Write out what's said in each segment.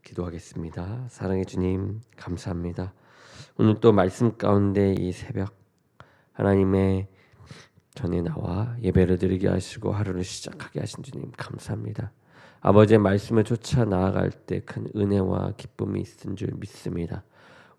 기도하겠습니다. 사랑의 주님, 감사합니다. 오늘 또 말씀 가운데 이 새벽 하나님의 전에 나와 예배를 드리게 하시고 하루를 시작하게 하신 주님 감사합니다. 아버지의 말씀을 쫓아 나아갈 때 큰 은혜와 기쁨이 있은 줄 믿습니다.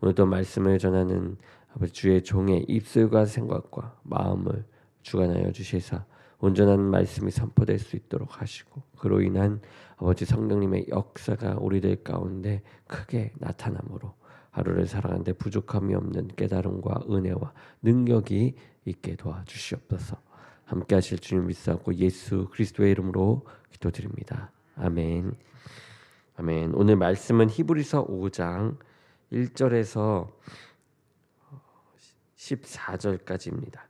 오늘도 말씀을 전하는 아버지 주의 종의 입술과 생각과 마음을 주관하여 주시사 온전한 말씀이 선포될 수 있도록 하시고 그로 인한 아버지 성령님의 역사가 우리들 가운데 크게 나타나므로 하루를 살아가는데 부족함이 없는 깨달음과 은혜와 능력이 있게 도와주시옵소서. 함께 하실 주님 믿사옵고 예수 그리스도의 이름으로 기도드립니다. 아멘. 아멘. 오늘 말씀은 히브리서 5장 1절에서 14절까지입니다.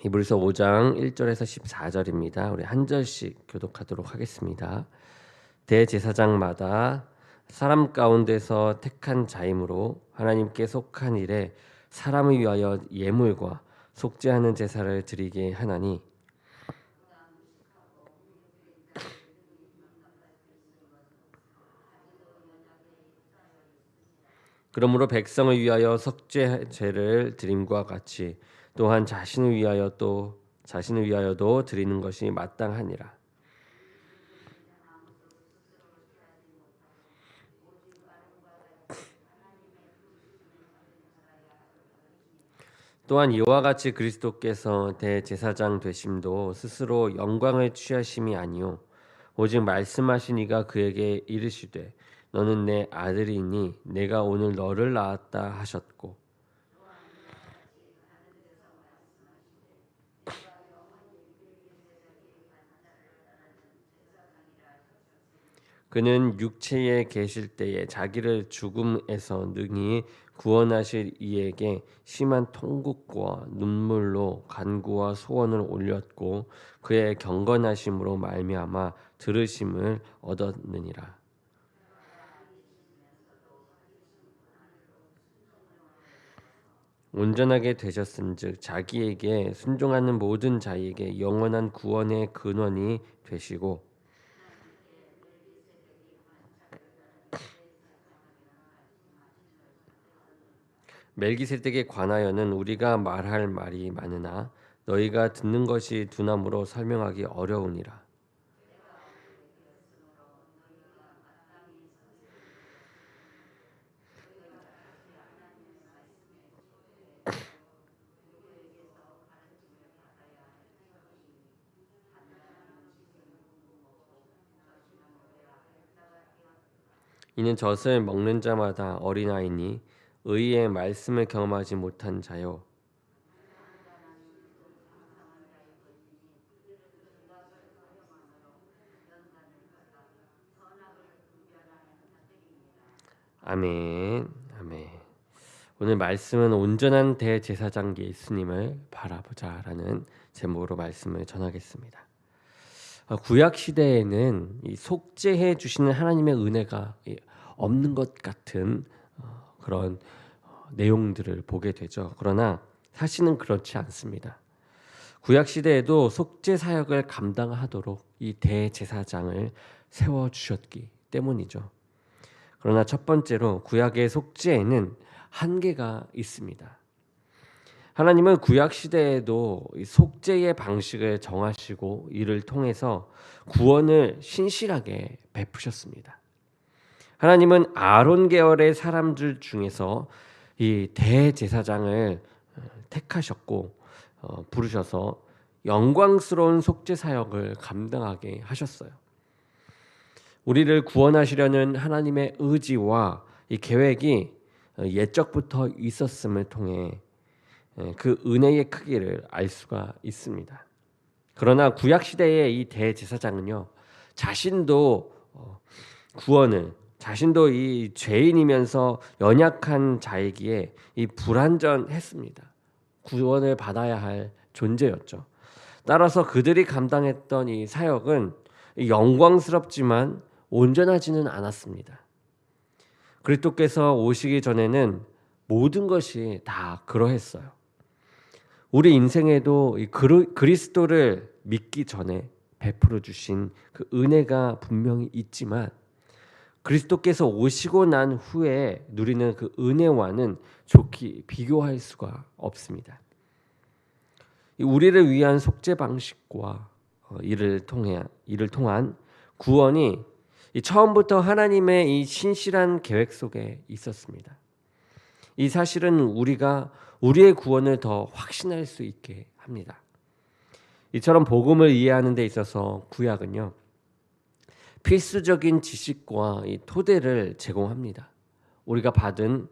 히브리서 5장 1절에서 14절입니다. 우리 한 절씩 교독하도록 하겠습니다. 대제사장마다 사람 가운데서 택한 자임으로 하나님께 속한 일에 사람을 위하여 예물과 속죄하는 제사를 드리게 하나니 그러므로 백성을 위하여 속죄제를 드림과 같이 또한 자신을 위하여도 드리는 것이 마땅하니라. 또한 이와 같이 그리스도께서 대제사장 되심도 스스로 영광을 취하심이 아니요 오직 말씀하신 이가 그에게 이르시되 너는 내 아들이니 내가 오늘 너를 낳았다 하셨고 그는 육체에 계실 때에 자기를 죽음에서 능히 구원하실 이에게 심한 통곡과 눈물로 간구와 소원을 올렸고 그의 경건하심으로 말미암아 들으심을 얻었느니라. 온전하게 되셨은즉 자기에게 순종하는 모든 자에게 영원한 구원의 근원이 되시고 멜기세덱에 관하여는 우리가 말할 말이 많으나 너희가 듣는 것이 두나무로 설명하기 어려우니라. 이는 젖을 먹는 자마다 어린아이니 의의 말씀을 경험하지 못한 자요 아멘. 아멘. 오늘 말씀은 온전한 대제사장 예수님을 바라보자라는 제목으로 말씀을 전하겠습니다. 구약 시대에는 이 속죄해 주시는 하나님의 은혜가 없는 것 같은 그런 내용들을 보게 되죠. 그러나 사실은 그렇지 않습니다. 구약 시대에도 속죄 사역을 감당하도록 이 대제사장을 세워 주셨기 때문이죠. 그러나 첫 번째로 구약의 속죄에는 한계가 있습니다. 하나님은 구약 시대에도 속죄의 방식을 정하시고 이를 통해서 구원을 신실하게 베푸셨습니다. 하나님은 아론 계열의 사람들 중에서 이 대제사장을 택하셨고 부르셔서 영광스러운 속죄 사역을 감당하게 하셨어요. 우리를 구원하시려는 하나님의 의지와 이 계획이 옛적부터 있었음을 통해 그 은혜의 크기를 알 수가 있습니다. 그러나 구약 시대의 이 대제사장은요, 자신도 이 죄인이면서 연약한 자이기에 이 불완전했습니다. 구원을 받아야 할 존재였죠. 따라서 그들이 감당했던 이 사역은 영광스럽지만 온전하지는 않았습니다. 그리스도께서 오시기 전에는 모든 것이 다 그러했어요. 우리 인생에도 이 그리스도를 믿기 전에 베풀어 주신 그 은혜가 분명히 있지만 그리스도께서 오시고 난 후에 누리는 그 은혜와는 좋게 비교할 수가 없습니다. 우리를 위한 속죄 방식과 이를 통한 구원이 처음부터 하나님의 이 신실한 계획 속에 있었습니다. 이 사실은 우리가 우리의 구원을 더 확신할 수 있게 합니다. 이처럼 복음을 이해하는 데 있어서 구약은요, 필수적인 지식과 이 토대를 제공합니다. 우리가 받은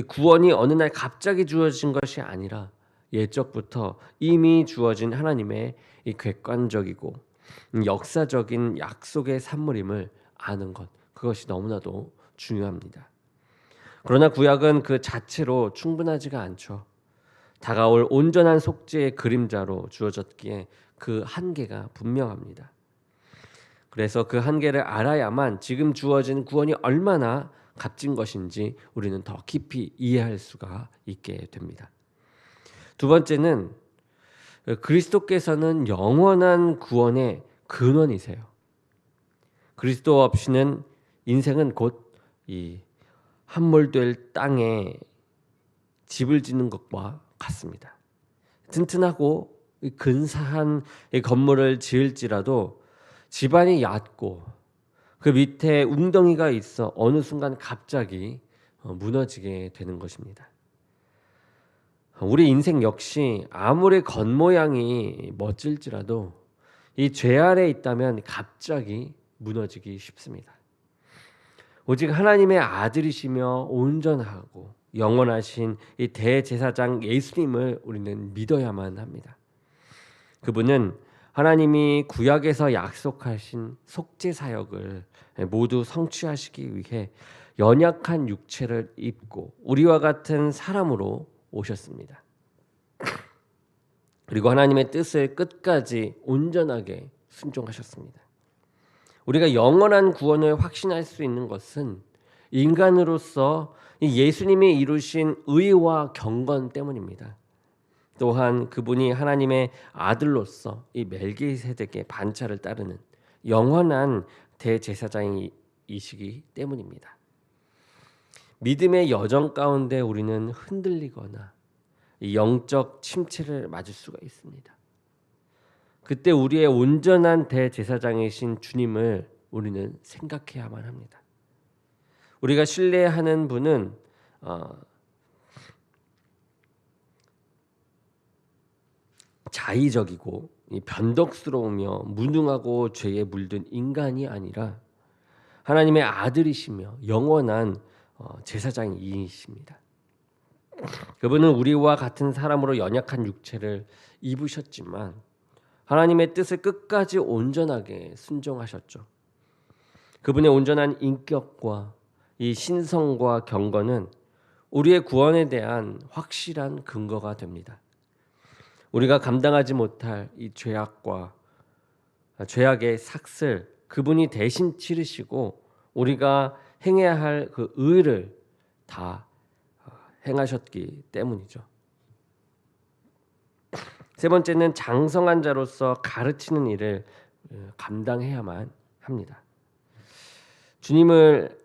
구원이 어느 날 갑자기 주어진 것이 아니라 옛적부터 이미 주어진 하나님의 이 객관적이고 역사적인 약속의 산물임을 아는 것, 그것이 너무나도 중요합니다. 그러나 구약은 그 자체로 충분하지가 않죠. 다가올 온전한 속죄의 그림자로 주어졌기에 그 한계가 분명합니다. 그래서 그 한계를 알아야만 지금 주어진 구원이 얼마나 값진 것인지 우리는 더 깊이 이해할 수가 있게 됩니다. 두 번째는 그리스도께서는 영원한 구원의 근원이세요. 그리스도 없이는 인생은 곧 이 함몰될 땅에 집을 짓는 것과 같습니다. 튼튼하고 근사한 건물을 지을지라도 집안이 얕고 그 밑에 웅덩이가 있어 어느 순간 갑자기 무너지게 되는 것입니다. 우리 인생 역시 아무리 겉모양이 멋질지라도 이 죄 아래 있다면 갑자기 무너지기 쉽습니다. 오직 하나님의 아들이시며 온전하고 영원하신 이 대제사장 예수님을 우리는 믿어야만 합니다. 그분은 하나님이 구약에서 약속하신 속죄 사역을 모두 성취하시기 위해 연약한 육체를 입고 우리와 같은 사람으로 오셨습니다. 그리고 하나님의 뜻을 끝까지 온전하게 순종하셨습니다. 우리가 영원한 구원을 확신할 수 있는 것은 인간으로서 예수님이 이루신 의와 경건 때문입니다. 또한 그분이 하나님의 아들로서 이 멜기세덱의 반차를 따르는 영원한 대제사장이시기 때문입니다. 믿음의 여정 가운데 우리는 흔들리거나 영적 침체를 맞을 수가 있습니다. 그때 우리의 온전한 대제사장이신 주님을 우리는 생각해야만 합니다. 우리가 신뢰하는 분은 자의적이고 변덕스러우며 무능하고 죄에 물든 인간이 아니라 하나님의 아들이시며 영원한 제사장이십니다. 그분은 우리와 같은 사람으로 연약한 육체를 입으셨지만 하나님의 뜻을 끝까지 온전하게 순종하셨죠. 그분의 온전한 인격과 이 신성과 경건은 우리의 구원에 대한 확실한 근거가 됩니다. 우리가 감당하지 못할 이 죄악의 삭슬 그분이 대신 치르시고 우리가 행해야 할 그 의를 다 행하셨기 때문이죠. 세 번째는 장성한 자로서 가르치는 일을 감당해야만 합니다. 주님을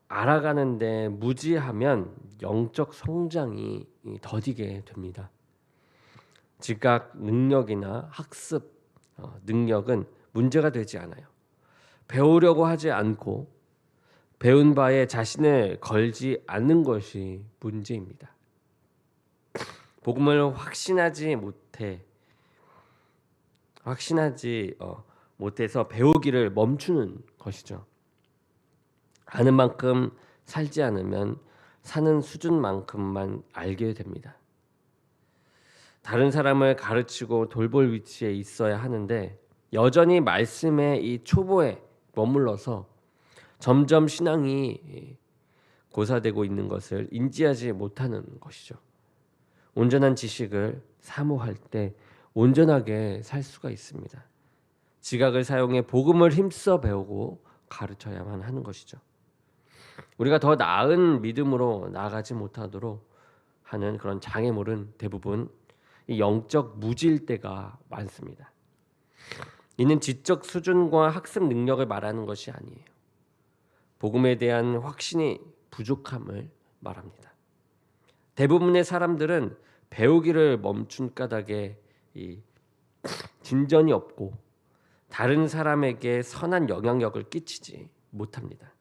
알아가는데 무지하면 영적 성장이 더디게 됩니다. 지각 능력이나 학습 능력은 문제가 되지 않아요. 배우려고 하지 않고 배운 바에 자신을 걸지 않는 것이 문제입니다. 복음을 확신하지 못해서 배우기를 멈추는 것이죠. 아는 만큼 살지 않으면 사는 수준만큼만 알게 됩니다. 다른 사람을 가르치고 돌볼 위치에 있어야 하는데 여전히 말씀의 이 초보에 머물러서 점점 신앙이 고사되고 있는 것을 인지하지 못하는 것이죠. 온전한 지식을 사모할 때 온전하게 살 수가 있습니다. 지각을 사용해 복음을 힘써 배우고 가르쳐야만 하는 것이죠. 우리가 더 나은 믿음으로 나아가지 못하도록 하는 그런 장애물은 대부분 이 영적 무질 때가 많습니다. 이는 지적 수준과 학습 능력을 말하는 것이 아니에요. 복음에 대한 확신이 부족함을 말합니다. 대부분의 사람들은 배우기를 멈춘 까닭에 이 진전이 없고 다른 사람에게 선한 영향력을 끼치지 못합니다.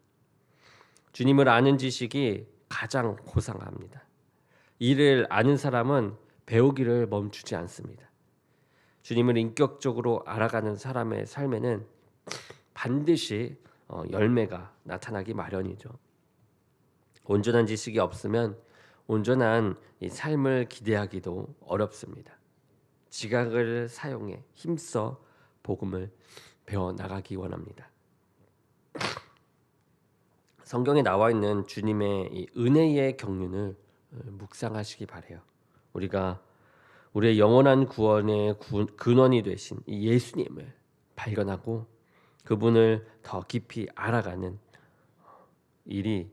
주님을 아는 지식이 가장 고상합니다. 이를 아는 사람은 배우기를 멈추지 않습니다. 주님을 인격적으로 알아가는 사람의 삶에는 반드시 열매가 나타나기 마련이죠. 온전한 지식이 없으면 온전한 이 삶을 기대하기도 어렵습니다. 지각을 사용해 힘써 복음을 배워 나가기 원합니다. 성경에 나와 있는 주님의 이 은혜의 경륜을 묵상하시기 바래요. 우리가 우리의 영원한 구원의 근원이 되신 이 예수님을 발견하고 그분을 더 깊이 알아가는 일이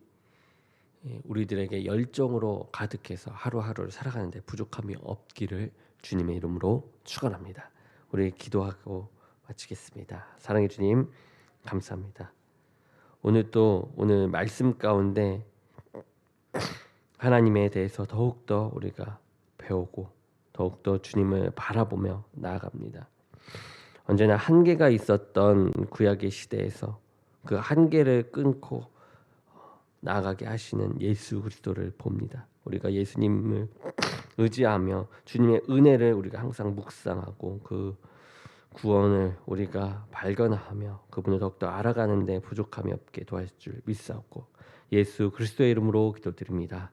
우리들에게 열정으로 가득해서 하루하루를 살아가는데 부족함이 없기를 주님의 이름으로 축원합니다. 우리 기도하고 마치겠습니다. 사랑의 주님, 감사합니다. 오늘 말씀 가운데 하나님에 대해서 더욱더 우리가 배우고 더욱더 주님을 바라보며 나아갑니다. 언제나 한계가 있었던 구약의 시대에서 그 한계를 끊고 나아가게 하시는 예수 그리스도를 봅니다. 우리가 예수님을 의지하며 주님의 은혜를 우리가 항상 묵상하고 그 구원을 우리가 발견하며 그분을 더욱더 알아가는 데 부족함이 없게 도와줄 줄 믿사옵고 예수 그리스도의 이름으로 기도드립니다.